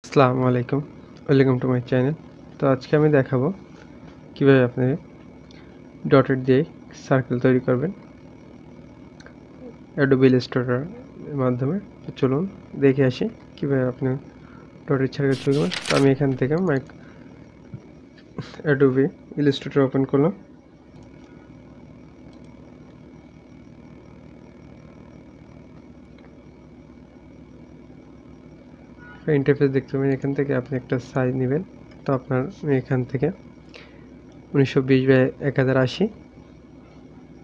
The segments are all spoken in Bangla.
আসসালামু আলাইকুম, ওয়েলকাম টু মাই চ্যানেল। তো আজকে আমি দেখাবো কিভাবে আপনি ডটেড দিয়ে সার্কেল তৈরি করবেন অ্যাডোবি ইলাস্ট্রেটর এর মাধ্যমে। তো চলুন দেখে আসি কিভাবে আপনি ডটেড সার্কেল তৈরি করবেন। তো আমি এখান থেকে অ্যাডোবি ইলাস্ট্রেটর ওপেন করলাম। ইন্টারফেস দেখতে পাবেন, এখান থেকে আপনি একটা সাইজ নেবেন। তো আপনার এখান থেকে 1920x1080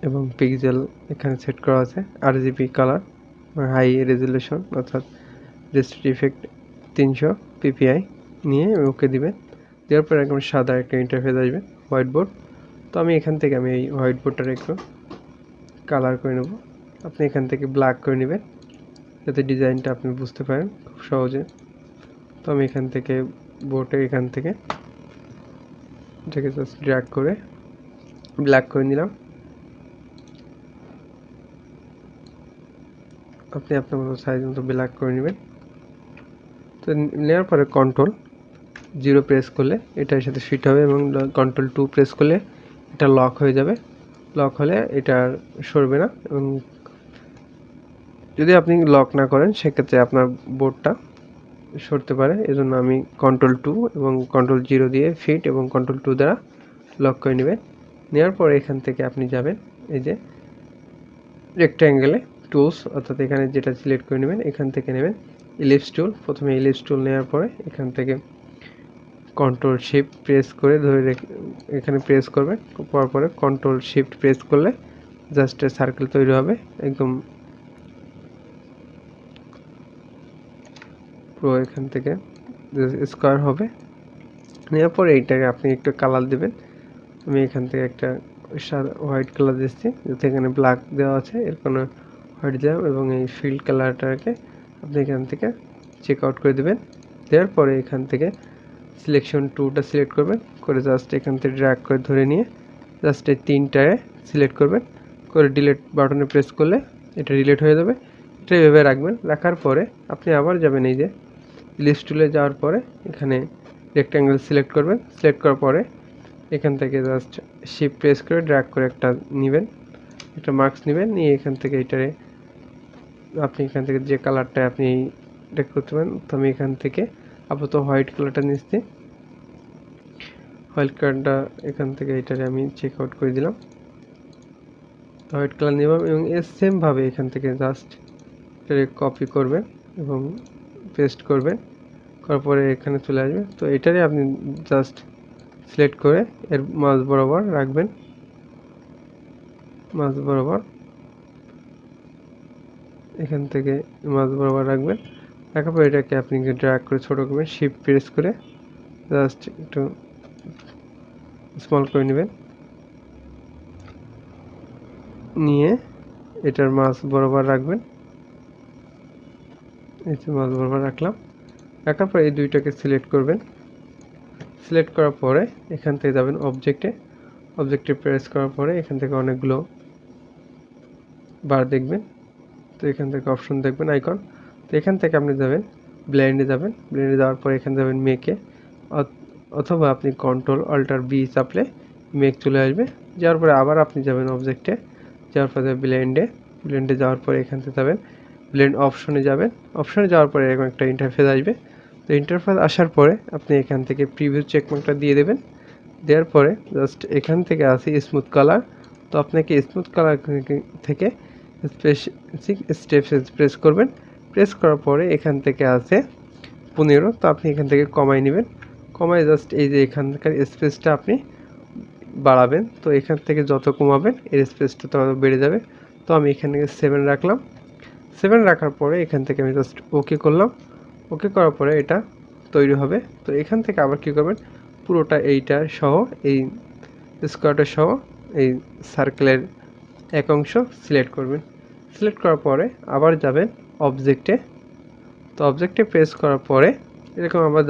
এবং পিক্সেল এখানে সেট করা আছে। RGB কালার হাই রেজুলেশন অর্থাৎ রেস্ট্রিক্ট ইফেক্ট 300 ppi নিয়ে ওকে দিবেন। দেওয়ার পর একদম সাদা একটা ইন্টারফেস আসবে, হোয়াইট বোর্ড। তো আমি এখান থেকে এই হোয়াইট বোর্ডটার একটু কালার করে নেব। আপনি এখান থেকে ব্ল্যাক করে নেবেন যাতে ডিজাইনটা আপনি বুঝতে পারেন খুব সহজে। তো আমি এখান থেকে এখান থেকে এটাকে জাস্ট ড্র্যাগ করে ব্ল্যাক করে নিলাম। আপনি আপনার মতো সাইজ মতো ব্ল্যাক করে নেবেন। তো নেওয়ার পরে কন্ট্রোল 0 প্রেস করলে এটার সাথে ফিট হবে এবং কন্ট্রোল 2 প্রেস করলে এটা লক হয়ে যাবে। লক হলে এটা আর সরবে না, এবং যদি আপনি লক না করেন সেক্ষেত্রে আপনার বোর্ডটা সরতে পারে। এজন্য আমি কন্ট্রোল 2 এবং কন্ট্রোল 0 দিয়ে ফিট এবং কন্ট্রোল 2 দ্বারা লক করে নেবেন। নেওয়ার পরে এখান থেকে আপনি যাবেন এই যে রেক্ট্যাঙ্গেলে টুলস, অর্থাৎ এখানে যেটা সিলেক্ট করে নেবেন, এখান থেকে নেবেন ইলিপস টুল। প্রথমে ইলিপস টুল নেওয়ার পরে এখান থেকে কন্ট্রোল শিফট প্রেস করে ধরে এখানে প্রেস করবেন। পরে কন্ট্রোল শিফট প্রেস করলে জাস্ট সার্কেল তৈরি হবে, একদম পুরো এখান থেকে স্কোয়ার হবে। নেওয়ার পরে এইটাকে আপনি একটু কালার দেবেন। আমি এখান থেকে একটা হোয়াইট কালার দিচ্ছি, যাতে এখানে ব্ল্যাক দেওয়া আছে এর কোনো হোয়াইট দিলাম, এবং এই ফিল্ড কালারটাকে আপনি এখান থেকে চেক আউট করে দেবেন। দেওয়ার পরে এখান থেকে সিলেকশন টুলটা সিলেক্ট করবেন, করে জাস্ট এখান থেকে ড্র্যাগ করে ধরে নিয়ে জাস্ট এই তিনটায় সিলেক্ট করবেন, করে ডিলিট বাটনে প্রেস করলে এটা ডিলিট হয়ে যাবে। এটা এভাবে রাখবেন। রাখার পরে আপনি আবার যাবেন এই যে ইলিপস টুলে, যাওয়ার পরে এখানে রেক্ট্যাঙ্গেল সিলেক্ট করবেন। সিলেক্ট করার পরে এখান থেকে জাস্ট শিফট প্রেস করে ড্র্যাগ করে একটা নেবেন, একটা মার্কস নেবেন, নিয়ে এখান থেকে এটারে আপনি এখান থেকে যে কালারটা আপনি এটা করতে পারেন। তো আমি এখান থেকে আপাতত হোয়াইট কালারটা নিচ্ছি। হোয়াইট কালারটা এখান থেকে এটারে আমি চেক আউট করে দিলাম। হোয়াইট কালার নিলাম এবং এর সেমভাবে এখান থেকে জাস্ট এটারে কপি করবেন এবং পেস্ট করবেন। করার পরে এখানে চলে আসবে। তো এটারে আপনি জাস্ট সিলেক্ট করে এর মাঝ বরাবর রাখবেন, মাঝ বরাবর এখান থেকে মাঝ বরাবর রাখবেন। রাখার পর এটাকে আপনি ড্র্যাগ করে ছোটো করবেন, শিফট প্রেস করে জাস্ট একটু স্মল করে নেবেন, নিয়ে এটার মাঝ বরাবর রাখবেন। এই যে মাঝ বরাবর রাখলাম। রাখার পর এই দুইটাকে সিলেক্ট করবেন। সিলেক্ট করার পরে এখান থেকে যাবেন অবজেক্টে প্রেস করার পরে এখান থেকে অনেকগুলো বার দেখবেন। তো এখান থেকে অপশন দেখবেন, আইকন। তো এখান থেকে আপনি যাবেন ব্লেন্ডে যাওয়ার পরে এখানে যাবেন মেকে, অথবা আপনি কন্ট্রোল অল্টার বি চাপলে মেক চলে আসবে। যাওয়ার পরে আবার আপনি যাবেন অবজেক্টে, যাওয়ার পরে ব্লেন্ডে যাওয়ার পরে এখান থেকে যাবেন ব্লেন্ড অপশনে যাওয়ার পরে এরকম একটা ইন্টারফেস আসবে। তো ইন্টারফেস আসার পরে আপনি এখান থেকে প্রিভিউ চেকমার্কটা দিয়ে দেবেন। দেওয়ার পরে জাস্ট এখান থেকে আসি স্মুথ কালার। তো আপনাকে স্মুথ কালার থেকে স্পেসিফিক স্টেপস প্রেস করবেন। প্রেস করার পরে এখান থেকে আছে 15। তো আপনি এখান থেকে কমাই নেবেন, কমাই জাস্ট এই যে এখানকার স্পেসটা আপনি বাড়াবেন। তো এখান থেকে যত কমাবেন এর স্পেসটা তত বেড়ে যাবে। তো আমি এখান থেকে 7 রাখলাম। 7 রাখার পরে এখান থেকে আমি জাস্ট ওকে করলাম। ওকে করার পরে এটা তৈরি হবে। তো এখান থেকে আবার কি করবেন, পুরোটা এইটা সহ এই স্কোয়ারটা সহ এই সার্কেলের এক অংশ সিলেক্ট করবেন। সিলেক্ট করার পরে আবার যাবেন অবজেক্টে। তো অবজেক্টে প্রেস করার পরে এরকম আবার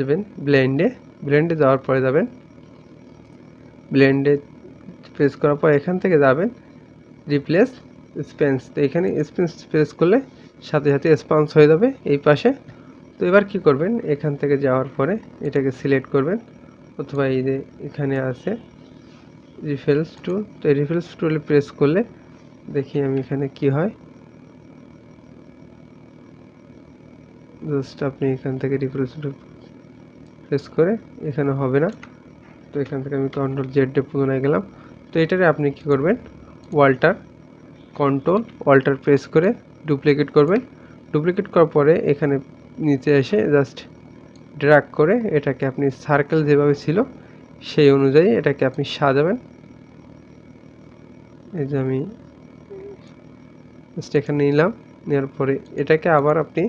যাবেন ব্লেন্ডে যাওয়ার পরে যাবেন ব্লেন্ডে প্রেস করার পর এখান থেকে যাবেন রিপ্লেস স্পেন্স। তো এখানে স্পেন্স প্রেস করলে সাথে সাথে স্পঞ্জ হয়ে যাবে এই পাশে। তো এবার কি করবেন, এখান থেকে যাওয়ার পরে এটাকে সিলেক্ট করবেন, অথবা এই যে এখানে আছে রিফারেন্স টুল, তো এই রিফারেন্স টুলে প্রেস করলে দেখি আমি এখানে কি হয়। জাস্ট আপনি এখান থেকে রিফারেন্স টুল প্রেস করে এখানে হবে না, তো এখান থেকে আমি কন্ট্রোল জেড দিয়ে পুনরায় গেলাম। তো এটারে আপনি কি করবেন, কন্ট্রোল অল্টার প্রেস করে ডুপ্লিকেট করবেন। ডুপ্লিকেট করার পরে এখানে নিচে এসে জাস্ট ড্র্যাগ করে এটাকে আপনি সার্কেল যেভাবে ছিল সেই অনুযায়ী এটাকে আপনি সাজাবেন। এই যে আমি জাস্ট এখানে নিলাম, নেওয়ার পরে এটাকে আবার আপনি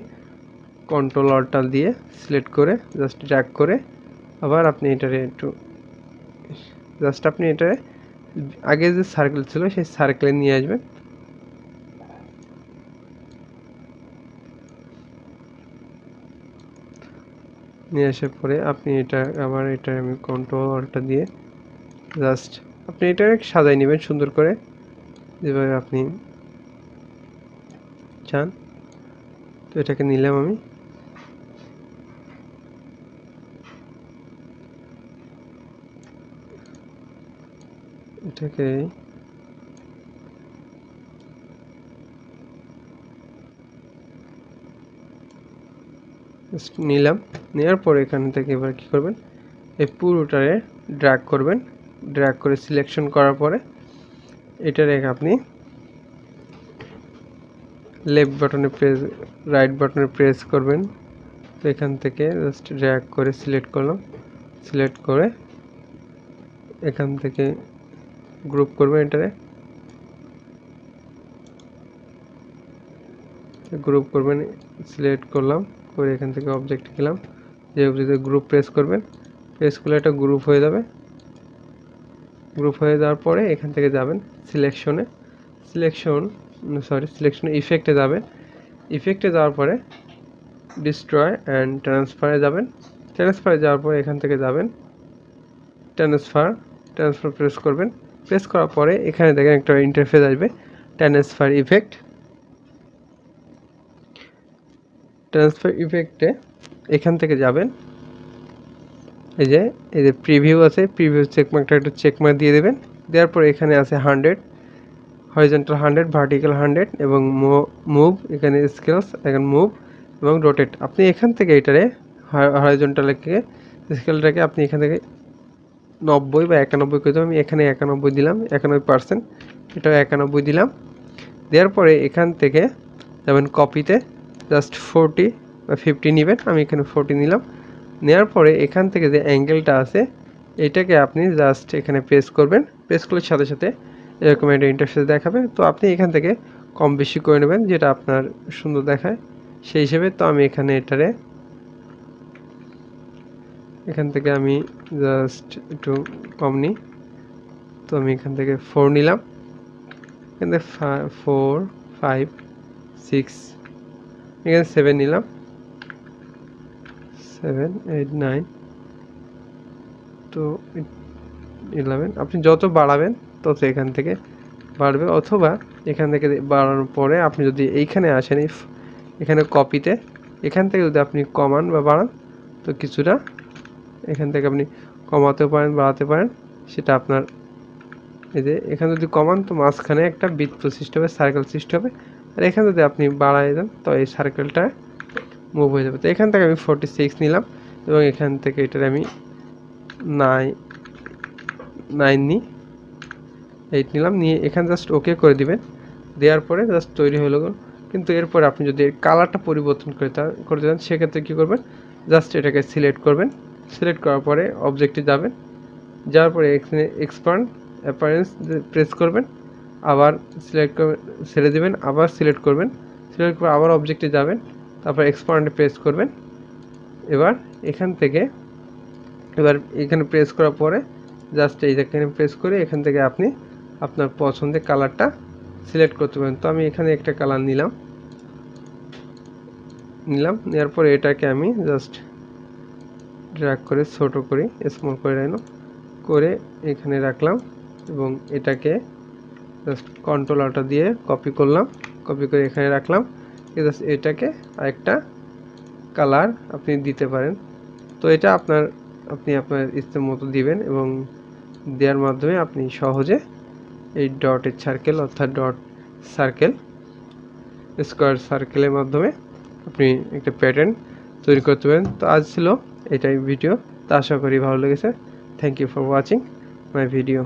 কন্ট্রোল অল্টার দিয়ে সিলেক্ট করে জাস্ট ড্র্যাগ করে আবার আপনি এটারে একটু জাস্ট আপনি এটারে আগে যে সার্কেল ছিল সেই সার্কেলে নিয়ে আসবেন। নিয়ে আসার পরে আপনি এটা আবার এটা আমি কন্ট্রোল অল্টার দিয়ে জাস্ট আপনি এটা সাজাই নেবেন সুন্দর করে যেভাবে আপনি চান। তো এটাকে নিলাম আমি, এটাকে নিলাম, নেওয়ার পরে এখান থেকে এবার কি করবেন, এই পুরোটারে ড্র্যাগ করবেন। ড্র্যাগ করে সিলেকশন করার পরে এটারে আপনি লেফট বাটনে প্রেস রাইট বাটনে প্রেস করবেন। তো এখান থেকে জাস্ট ড্র্যাগ করে সিলেক্ট করলাম, সিলেক্ট করে এখান থেকে গ্রুপ করবেন, এটারে গ্রুপ করবেন, সিলেক্ট করলাম করে এখান থেকে অবজেক্ট গেলাম, যে অবজেক্টে গ্রুপ প্রেস করবেন, প্রেস করলে এটা গ্রুপ হয়ে যাবে। গ্রুপ হয়ে যাওয়ার পরে এখান থেকে যাবেন সিলেকশনে ইফেক্টে যাবেন। ইফেক্টে যাওয়ার পরে ডিস্ট্রয় অ্যান্ড ট্রান্সফারে যাবেন। ট্রান্সফারে যাওয়ার পরে এখান থেকে যাবেন ট্রান্সফার প্রেস করবেন। প্রেস করার পরে এখানে দেখেন একটা ইন্টারফেস আসবে, ট্রান্সফার ইফেক্টে এখান থেকে যাবেন, এই যে প্রিভিউ আছে, প্রিভিউ চেকমার্কটা একটু চেকমার্ক দিয়ে দেবেন। দেওয়ার পরে এখানে আছে 100 হরিজন্টাল 100 ভার্টিক্যাল 100 এবং মুভ, এখানে স্কেলস, এখানে মুভ এবং রোটেট। আপনি এখান থেকে এটারে হরিজন্টালকে স্কেলটাকে আপনি এখান থেকে 90 বা 91 করে দেবেন। আমি এখানে 91 দিলাম, 91%, এটাও 91 দিলাম। দেওয়ার পরে এখান থেকে যাবেন কপিতে, জাস্ট 40 বা 50 নেবেন, আমি এখানে 40 নিলাম। নেওয়ার পরে এখান থেকে যে অ্যাঙ্গেলটা আছে এটাকে আপনি জাস্ট এখানে প্রেস করবেন। প্রেস করলে সাথে সাথে এরকম একটা ইন্টারফেস দেখাবে। তো আপনি এখান থেকে কম বেশি করে নেবেন যেটা আপনার সুন্দর দেখায় সেই হিসেবে। তো আমি এখানে এখান থেকে আমি জাস্ট একটু কম নিই, তো আমি এখান থেকে 4 নিলাম, এখান থেকে 4 5 6, এখানে 7 নিলাম, 7 8 9, তো 11। আপনি যত বাড়াবেন তত এখান থেকে বাড়বে, অথবা এখান থেকে বাড়ানোর পরে আপনি যদি এইখানে আসেন, এখানে কপিতে, এখান থেকে যদি আপনি কমান বা বাড়ান তো কিছুটা এখান থেকে আপনি কমাতেও পারেন, বাড়াতে পারেন, সেটা আপনার। এই যে এখানে যদি কমান তো মাঝখানে একটা বৃত্ত সৃষ্টি হবে, সার্কেল সৃষ্টি হবে, আর এখানে যদি আপনি বাড়াই দেন তো এই সার্কেলটা মুভ হয়ে যাবে। তো এখান থেকে আমি 46 নিলাম এবং এখান থেকে এটার আমি 9 নিই, 8 নিলাম, নিয়ে এখানে জাস্ট ওকে করে দিবেন। দেওয়ার পরে জাস্ট তৈরি হয়ে গেল। কিন্তু এরপরে আপনি যদি কালারটা পরিবর্তন করতে চান সেক্ষেত্রে কী করবেন, জাস্ট এটাকে সিলেক্ট করবেন। সিলেক্ট করার পরে অবজেক্টে যাবেন, যাওয়ার পরে এখানে এক্সপান্ড অ্যাপারেন্স প্রেস করবেন, আবার সিলেক্ট করবেন, ছেড়ে দেবেন, আবার সিলেক্ট করবেন, সিলেক্ট করে আবার অবজেক্টে যাবেন, তারপর এক্সপান্ডে প্রেস করবেন। এবার এখান থেকে এখানে প্রেস করার পরে জাস্ট এইখানে প্রেস করে এখান থেকে আপনি আপনার পছন্দের কালারটা সিলেক্ট করতে পারেন। তো আমি এখানে একটা কালার নিলাম, নেওয়ার পরে এটাকে আমি জাস্ট ড্র্যাগ করে ছোট করি, স্মল করে রাখলাম, করে এখানে রাখলাম এবং এটাকে জাস্ট কন্ট্রোল আল্টার দিয়ে কপি করলাম, কপি করে এখানে রাখলাম। জাস্ট এটাকে আরেকটা কালার আপনি দিতে পারেন। তো এটা আপনি আপনার ইচ্ছে মতো দিবেন এবং দেওয়ার মাধ্যমে আপনি সহজে এই ডটের সার্কেল অর্থাৎ ডট সার্কেল স্কোয়ার সার্কেলের মাধ্যমে আপনি একটা প্যাটার্ন তৈরি করতে পারেন। তো আজ ছিল এটাই ভিডিও। তো আশা করি ভালো লেগেছে। Thank you for watching my video.